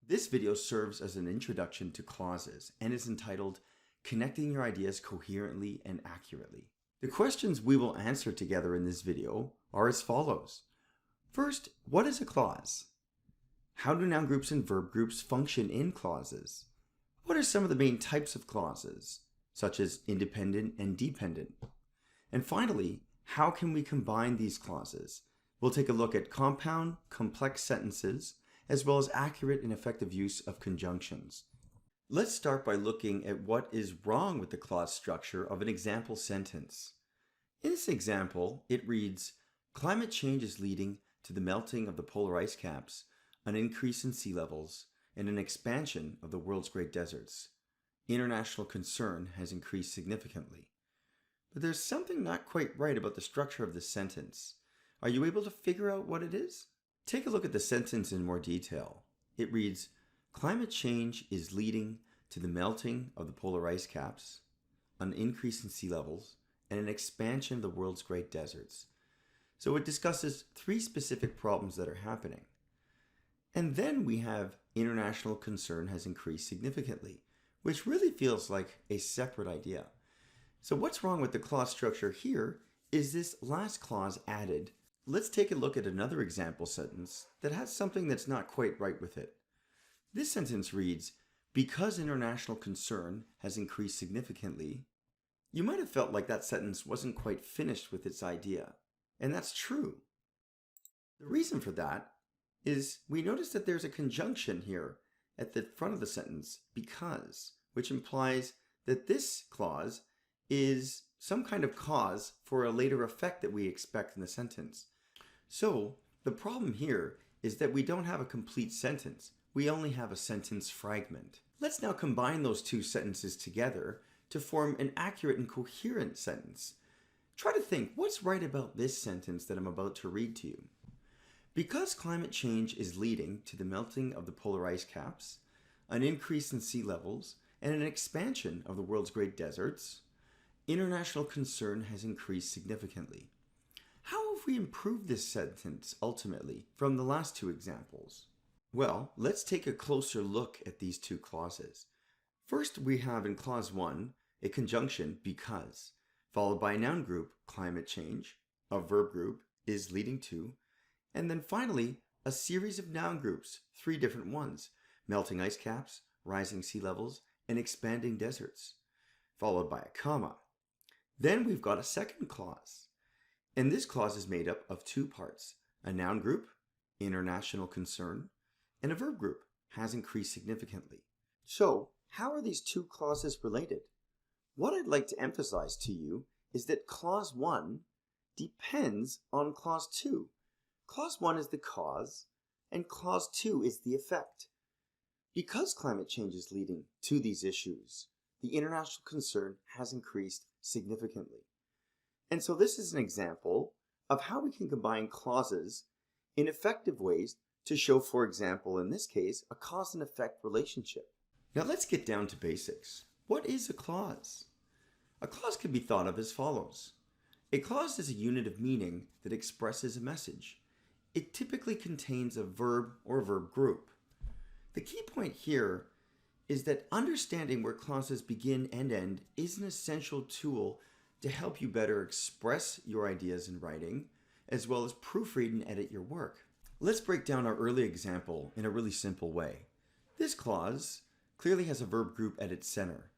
This video serves as an introduction to clauses and is entitled Connecting Your Ideas Coherently and Accurately. The questions we will answer together in this video are as follows. First, what is a clause? How do noun groups and verb groups function in clauses? What are some of the main types of clauses, such as independent and dependent? And finally, how can we combine these clauses? We'll take a look at compound, complex sentences, as well as accurate and effective use of conjunctions. Let's start by looking at what is wrong with the clause structure of an example sentence. In this example, it reads, climate change is leading to the melting of the polar ice caps, an increase in sea levels, and an expansion of the world's great deserts. International concern has increased significantly. But there's something not quite right about the structure of this sentence. Are you able to figure out what it is? Take a look at the sentence in more detail. It reads, climate change is leading to the melting of the polar ice caps, an increase in sea levels, and an expansion of the world's great deserts. So it discusses three specific problems that are happening. And then we have international concern has increased significantly, which really feels like a separate idea. So what's wrong with the clause structure here is this last clause added. Let's take a look at another example sentence that has something that's not quite right with it. This sentence reads, because international concern has increased significantly. You might have felt like that sentence wasn't quite finished with its idea, and that's true. The reason for that is we notice that there's a conjunction here at the front of the sentence, because, which implies that this clause is some kind of cause for a later effect that we expect in the sentence. So the problem here is that we don't have a complete sentence. We only have a sentence fragment. Let's now combine those two sentences together to form an accurate and coherent sentence. Try to think, what's right about this sentence that I'm about to read to you? Because climate change is leading to the melting of the polar ice caps, an increase in sea levels, and an expansion of the world's great deserts, international concern has increased significantly. How have we improved this sentence ultimately from the last two examples? Well, let's take a closer look at these two clauses. First, we have in clause 1 a conjunction because, followed by a noun group, climate change, a verb group, is leading to, and then finally a series of noun groups, three different ones, melting ice caps, rising sea levels, and expanding deserts, followed by a comma. Then we've got a second clause. And this clause is made up of two parts, a noun group, international concern, and a verb group, has increased significantly. So, how are these two clauses related? What I'd like to emphasize to you is that clause 1 depends on clause 2. Clause 1 is the cause, and clause 2 is the effect. Because climate change is leading to these issues, the international concern has increased significantly. And so this is an example of how we can combine clauses in effective ways to show, for example, in this case, a cause and effect relationship. Now let's get down to basics. What is a clause? A clause can be thought of as follows. A clause is a unit of meaning that expresses a message. It typically contains a verb or verb group. The key point here is that understanding where clauses begin and end is an essential tool to help you better express your ideas in writing, as well as proofread and edit your work. Let's break down our early example in a really simple way. This clause clearly has a verb group at its center,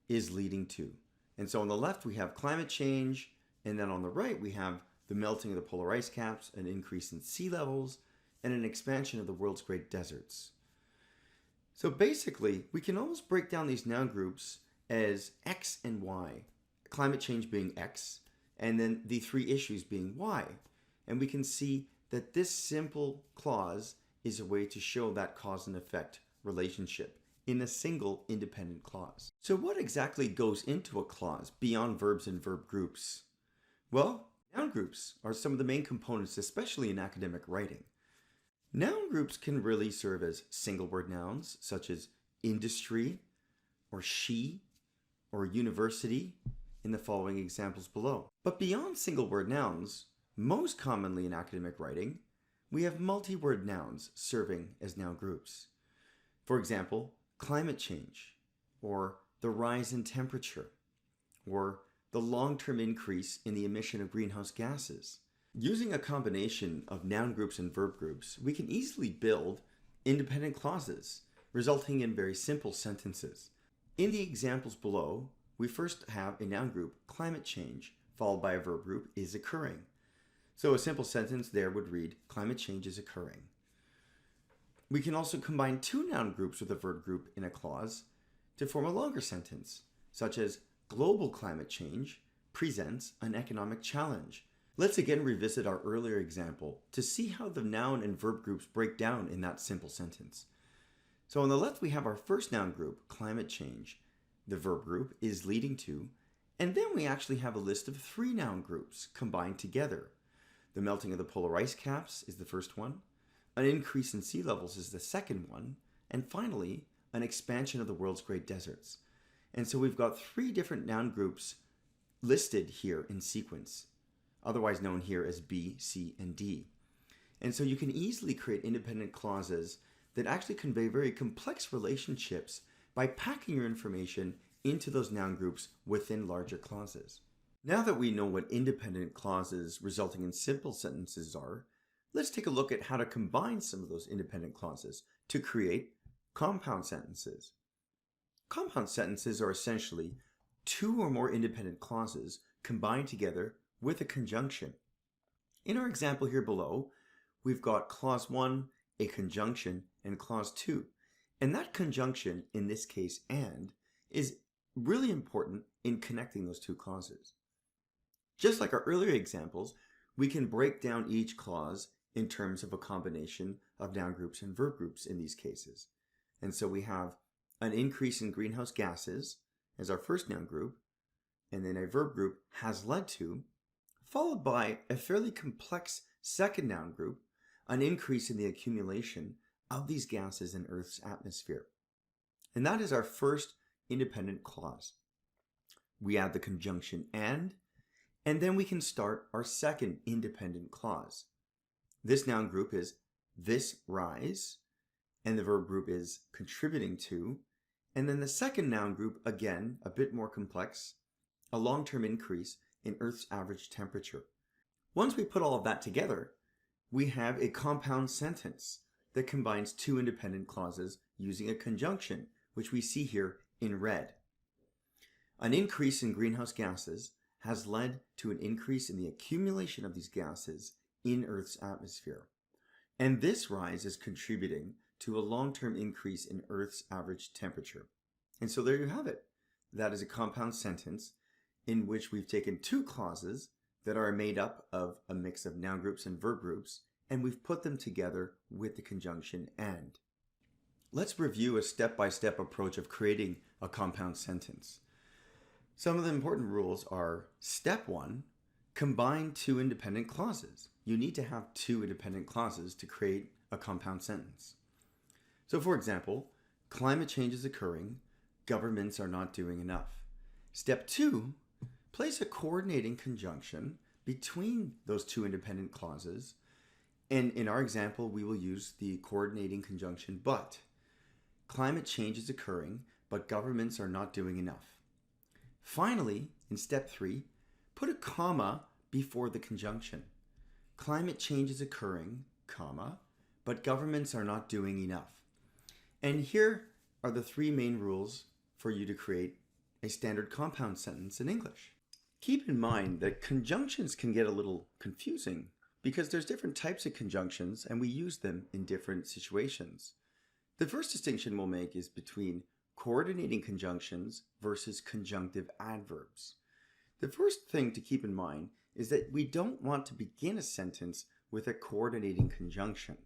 is leading to. And so on the left we have climate change, and then on the right we have the melting of the polar ice caps, an increase in sea levels, and an expansion of the world's great deserts. So basically, we can almost break down these noun groups as X and Y. Climate change being X, and then the three issues being Y. And we can see that this simple clause is a way to show that cause and effect relationship in a single independent clause. So what exactly goes into a clause beyond verbs and verb groups? Well, noun groups are some of the main components, especially in academic writing. Noun groups can really serve as single word nouns, such as industry, or she, or university, in the following examples below. But beyond single word nouns, most commonly in academic writing, we have multi-word nouns serving as noun groups. For example, climate change, or the rise in temperature, or the long-term increase in the emission of greenhouse gases. Using a combination of noun groups and verb groups, we can easily build independent clauses, resulting in very simple sentences. In the examples below, we first have a noun group, climate change, followed by a verb group, is occurring. So a simple sentence there would read, climate change is occurring. We can also combine two noun groups with a verb group in a clause to form a longer sentence, such as global climate change presents an economic challenge. Let's again revisit our earlier example to see how the noun and verb groups break down in that simple sentence. So on the left we have our first noun group, climate change. The verb group is leading to, and then we actually have a list of three noun groups combined together. The melting of the polar ice caps is the first one, an increase in sea levels is the second one, and finally, an expansion of the world's great deserts. And so we've got three different noun groups listed here in sequence, otherwise known here as B, C, and D. And so you can easily create independent clauses that actually convey very complex relationships by packing your information into those noun groups within larger clauses. Now that we know what independent clauses resulting in simple sentences are, let's take a look at how to combine some of those independent clauses to create compound sentences. Compound sentences are essentially two or more independent clauses combined together with a conjunction. In our example here below, we've got clause 1, a conjunction, and clause 2. And that conjunction, in this case and, is really important in connecting those two clauses. Just like our earlier examples, we can break down each clause in terms of a combination of noun groups and verb groups in these cases. And so we have an increase in greenhouse gases as our first noun group, and then a verb group has led to, followed by a fairly complex second noun group, an increase in the accumulation of these gases in Earth's atmosphere. And that is our first independent clause. We add the conjunction and then we can start our second independent clause. This noun group is this rise, and the verb group is contributing to, and then the second noun group, again, a bit more complex, a long-term increase in Earth's average temperature. Once we put all of that together, we have a compound sentence that combines two independent clauses using a conjunction, which we see here in red. An increase in greenhouse gases has led to an increase in the accumulation of these gases in Earth's atmosphere. And this rise is contributing to a long-term increase in Earth's average temperature. And so there you have it. That is a compound sentence in which we've taken two clauses that are made up of a mix of noun groups and verb groups, and we've put them together with the conjunction and. Let's review a step-by-step approach of creating a compound sentence. Some of the important rules are: step 1, combine two independent clauses. You need to have two independent clauses to create a compound sentence. So for example, climate change is occurring, governments are not doing enough. Step 2, place a coordinating conjunction between those two independent clauses. And in our example, we will use the coordinating conjunction but. Climate change is occurring, but governments are not doing enough. Finally, in step 3, put a comma before the conjunction. Climate change is occurring, comma, but governments are not doing enough. And here are the three main rules for you to create a standard compound sentence in English. Keep in mind that conjunctions can get a little confusing because there's different types of conjunctions and we use them in different situations. The first distinction we'll make is between coordinating conjunctions versus conjunctive adverbs. The first thing to keep in mind is that we don't want to begin a sentence with a coordinating conjunction.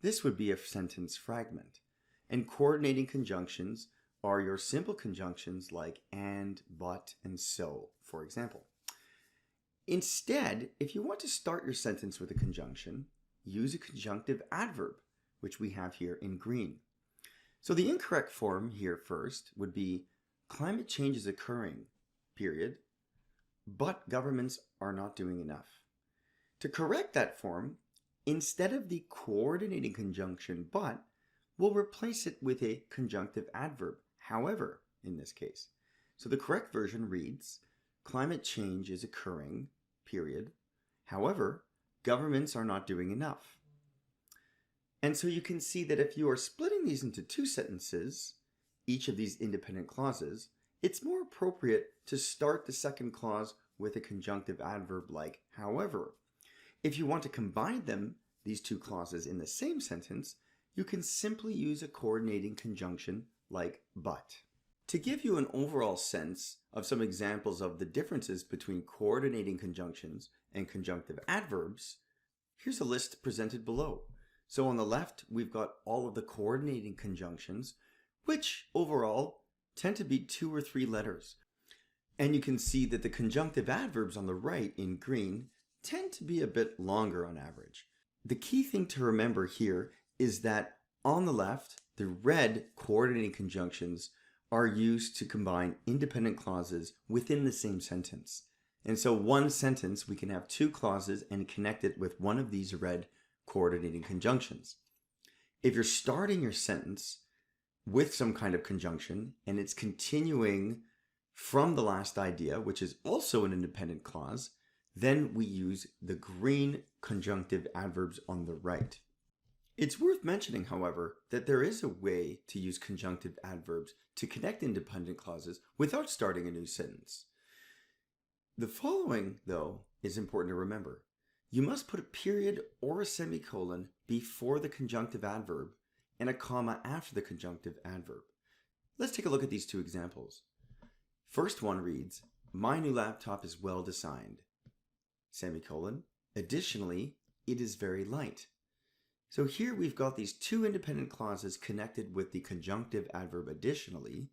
This would be a sentence fragment. And coordinating conjunctions are your simple conjunctions like and, but, and so, for example. Instead, if you want to start your sentence with a conjunction, use a conjunctive adverb, which we have here in green. So the incorrect form here first would be climate change is occurring, period, but governments are not doing enough. To correct that form, instead of the coordinating conjunction but, we'll replace it with a conjunctive adverb, however, in this case. So the correct version reads, climate change is occurring, period. However, governments are not doing enough. And so you can see that if you are splitting these into two sentences, each of these independent clauses, it's more appropriate to start the second clause with a conjunctive adverb like however. If you want to combine them, these two clauses in the same sentence, you can simply use a coordinating conjunction like but. To give you an overall sense of some examples of the differences between coordinating conjunctions and conjunctive adverbs, here's a list presented below. So on the left, we've got all of the coordinating conjunctions, which overall tend to be 2 or 3 letters. And you can see that the conjunctive adverbs on the right in green tend to be a bit longer on average. The key thing to remember here is that on the left, the red coordinating conjunctions are used to combine independent clauses within the same sentence. And so one sentence, we can have 2 clauses and connect it with one of these red coordinating conjunctions. If you're starting your sentence with some kind of conjunction and it's continuing from the last idea, which is also an independent clause, then we use the green conjunctive adverbs on the right. It's worth mentioning, however, that there is a way to use conjunctive adverbs to connect independent clauses without starting a new sentence. The following, though, is important to remember. You must put a period or a semicolon before the conjunctive adverb and a comma after the conjunctive adverb. Let's take a look at these 2 examples. First one reads, my new laptop is well designed, semicolon. Additionally, it is very light. So here we've got these 2 independent clauses connected with the conjunctive adverb additionally.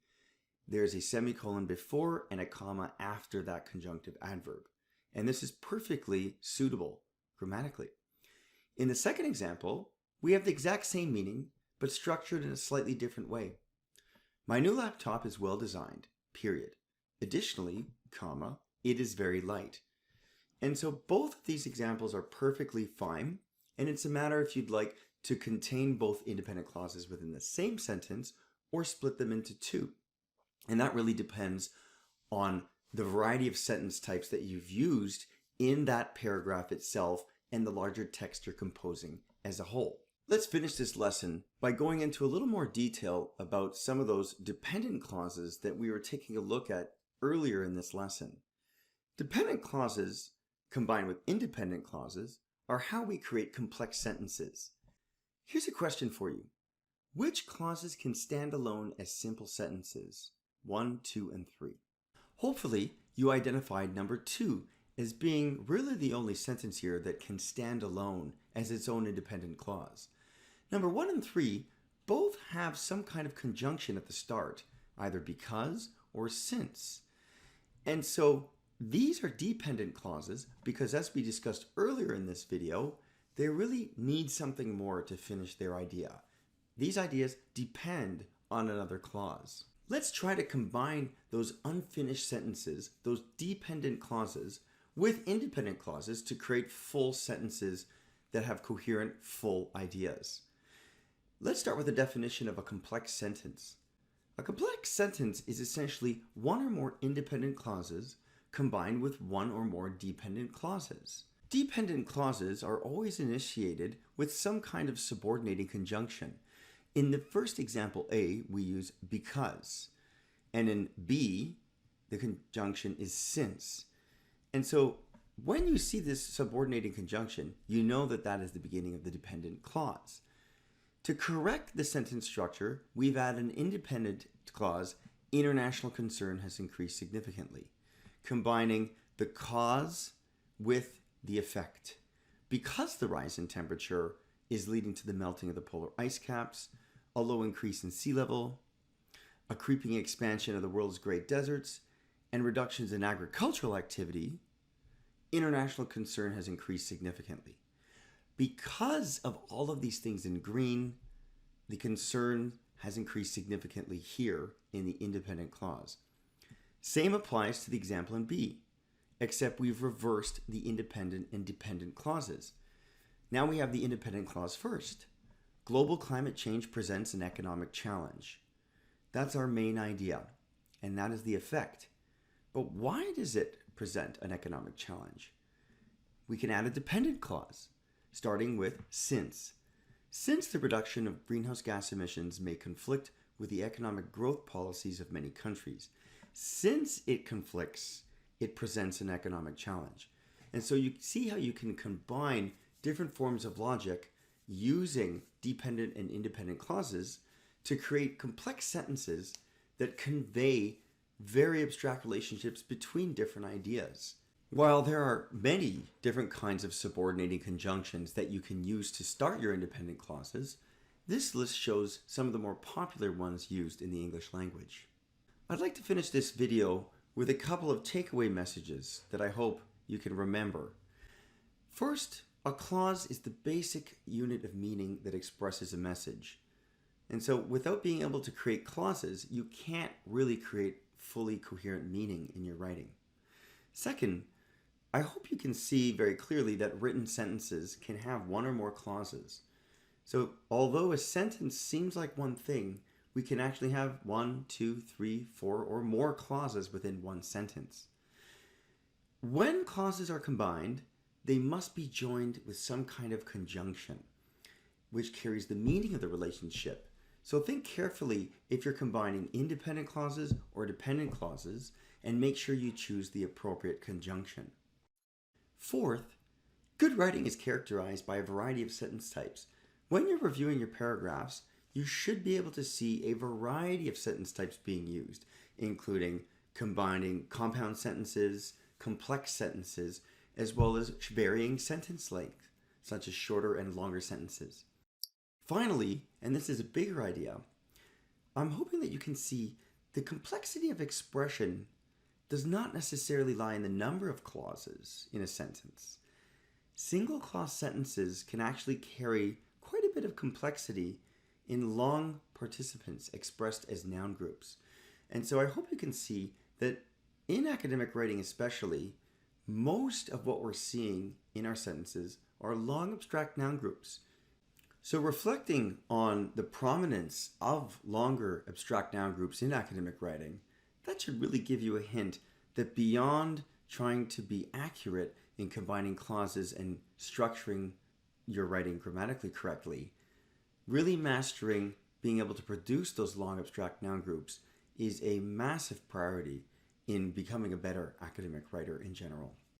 There's a semicolon before and a comma after that conjunctive adverb. And this is perfectly suitable grammatically. In the second example, we have the exact same meaning, but structured in a slightly different way. My new laptop is well designed, period. Additionally, comma, it is very light. And so both of these examples are perfectly fine. And it's a matter if you'd like to contain both independent clauses within the same sentence or split them into 2. And that really depends on the variety of sentence types that you've used in that paragraph itself and the larger text you're composing as a whole. Let's finish this lesson by going into a little more detail about some of those dependent clauses that we were taking a look at earlier in this lesson. Dependent clauses combined with independent clauses are how we create complex sentences. Here's a question for you. Which clauses can stand alone as simple sentences? 1, 2, and 3. Hopefully, you identified number 2 as being really the only sentence here that can stand alone as its own independent clause. Number 1 and 3 both have some kind of conjunction at the start, either because or since. And so these are dependent clauses because, as we discussed earlier in this video, they really need something more to finish their idea. These ideas depend on another clause. Let's try to combine those unfinished sentences, those dependent clauses, with independent clauses to create full sentences that have coherent, full ideas. Let's start with a definition of a complex sentence. A complex sentence is essentially one or more independent clauses combined with one or more dependent clauses. Dependent clauses are always initiated with some kind of subordinating conjunction. In the first example A, we use because. And in B, the conjunction is since. And so when you see this subordinating conjunction, you know that that is the beginning of the dependent clause. To correct the sentence structure, we've added an independent clause, international concern has increased significantly, combining the cause with the effect. Because the rise in temperature is leading to the melting of the polar ice caps, a low increase in sea level, a creeping expansion of the world's great deserts, and reductions in agricultural activity, international concern has increased significantly. Because of all of these things in green, the concern has increased significantly here in the independent clause. Same applies to the example in B, except we've reversed the independent and dependent clauses. Now we have the independent clause first. Global climate change presents an economic challenge. That's our main idea, and that is the effect. But why does it present an economic challenge? We can add a dependent clause, starting with since. Since the reduction of greenhouse gas emissions may conflict with the economic growth policies of many countries. Since it conflicts, it presents an economic challenge. And so you see how you can combine different forms of logic using dependent and independent clauses to create complex sentences that convey very abstract relationships between different ideas. While there are many different kinds of subordinating conjunctions that you can use to start your independent clauses, this list shows some of the more popular ones used in the English language. I'd like to finish this video with a couple of takeaway messages that I hope you can remember. First, a clause is the basic unit of meaning that expresses a message. And so without being able to create clauses, you can't really create fully coherent meaning in your writing. Second, I hope you can see very clearly that written sentences can have one or more clauses. So although a sentence seems like one thing, we can actually have 1, 2, 3, 4, or more clauses within one sentence. When clauses are combined, they must be joined with some kind of conjunction, which carries the meaning of the relationship. So think carefully if you're combining independent clauses or dependent clauses, and make sure you choose the appropriate conjunction. Fourth, good writing is characterized by a variety of sentence types. When you're reviewing your paragraphs, you should be able to see a variety of sentence types being used, including combining compound sentences, complex sentences, as well as varying sentence length, such as shorter and longer sentences. Finally, and this is a bigger idea, I'm hoping that you can see the complexity of expression does not necessarily lie in the number of clauses in a sentence. Single clause sentences can actually carry quite a bit of complexity in long participants expressed as noun groups. And so I hope you can see that in academic writing especially, most of what we're seeing in our sentences are long abstract noun groups. So reflecting on the prominence of longer abstract noun groups in academic writing, that should really give you a hint that beyond trying to be accurate in combining clauses and structuring your writing grammatically correctly, really mastering being able to produce those long abstract noun groups is a massive priority in becoming a better academic writer in general.